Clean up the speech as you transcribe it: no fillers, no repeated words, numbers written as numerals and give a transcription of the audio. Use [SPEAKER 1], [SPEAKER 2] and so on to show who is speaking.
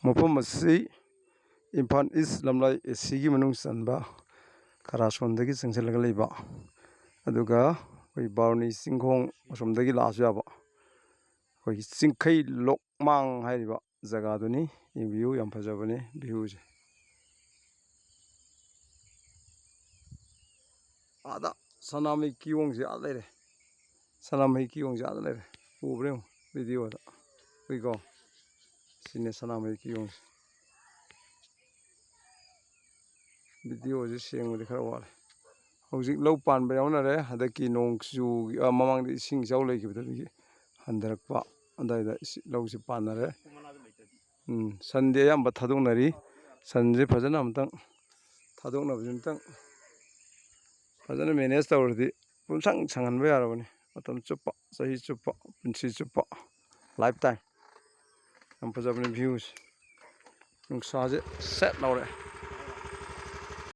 [SPEAKER 1] ꯃꯐꯝ ꯑꯁꯤ ꯏꯝꯐꯥꯜ ꯏꯁ ꯂꯝꯂꯥꯏ ꯑꯦꯁꯤꯒꯤ ꯃꯅꯨꯡ ꯆꯟꯕ ꯈꯔꯥꯁꯣꯟꯗꯒꯤ ꯆꯪꯁꯤꯜꯂꯒ ꯂꯩꯕ ꯑꯗꯨꯒ ꯑꯩꯈꯣꯏ ꯕꯥꯔꯨꯅꯤ ꯆꯤꯡꯈꯣꯡ ꯑꯁꯣꯝꯗꯒꯤ ꯂꯥꯛꯑꯁꯨ ꯌꯥꯕ ꯑꯩꯈꯣꯏꯒꯤ ꯆꯤꯡꯈꯩ ꯂꯣꯛꯃꯥꯡ ꯍꯥꯏꯔꯤꯕ ꯖꯒꯥꯗꯨꯅꯤ ꯌꯦꯡꯕꯤꯌꯨ ꯌꯥꯝ ꯐꯖꯕꯅꯤ ꯚ꯭ꯌꯨꯁꯦ ꯑꯥꯗ ꯁꯅꯥꯃꯍꯤ ꯀꯤꯌꯣꯡꯁꯦ ꯑꯥꯗ ꯂꯩꯔꯦ ꯁꯅꯥꯃꯍꯤ ꯀꯤꯌꯣꯡꯁꯦ ꯑꯥꯗ ꯂꯩꯔꯦ ꯎꯕ꯭ꯔꯥ ꯌꯦꯡꯉꯨ ꯚꯤꯗꯤꯑꯣꯗ ꯎꯏꯀꯣ ꯁꯤꯅꯦ ꯁꯅꯥꯃꯍꯤ ꯀꯤꯌꯣꯡꯁꯦ ꯚꯤꯗꯤꯑꯣꯁꯦ ꯁꯦꯡꯕꯗꯤ ꯈꯔ ꯋꯥꯠꯂꯦ ꯍꯧꯖꯤꯛ ꯂꯧ ꯄꯥꯟꯕ ꯌꯥꯎꯅꯔꯦ ꯍꯟꯗꯛꯀꯤ ꯅꯣꯡ ꯆꯨꯒꯤ ꯃꯃꯥꯡꯗ ꯏꯁꯤꯡ ꯏꯆꯥꯎ ꯂꯩꯈꯤꯕꯗꯒꯤ ꯍꯟꯊꯔꯛꯄ ꯑꯗꯨꯋꯥꯏꯗ ꯂꯧꯁꯤ ꯄꯥꯟꯅꯔꯦ ꯁꯟꯗꯤ ꯑꯌꯥꯝꯕ ꯊꯥꯗꯣꯛꯅꯔꯤ ꯁꯟꯁꯦ ꯐꯖꯅ ꯑꯝꯇꯪ ꯊꯥꯗꯣꯛꯅꯕꯁꯦ ꯑꯝꯇꯪ ꯐꯖꯅ ꯃꯦꯅꯦꯖ ꯇꯧꯔꯗꯤ ꯄꯨꯡꯁꯪ ꯁꯪꯍꯟꯕ ꯌꯥꯔꯕꯅꯤ ꯃꯇꯝ ꯆꯨꯞꯄ ꯆꯍꯤ ꯆꯨꯞꯄ ꯄꯨꯟꯁꯤ ꯆꯨꯞꯄ ꯂꯥꯏꯐ ꯇꯥꯏꯝ ꯌꯥꯝ ꯐꯖꯕꯅꯤ ꯚ꯭ꯌꯨꯁꯦ ꯅꯨꯡꯁꯥꯁꯦ ꯁꯦꯠ ꯂꯥꯎꯔꯛꯑꯦ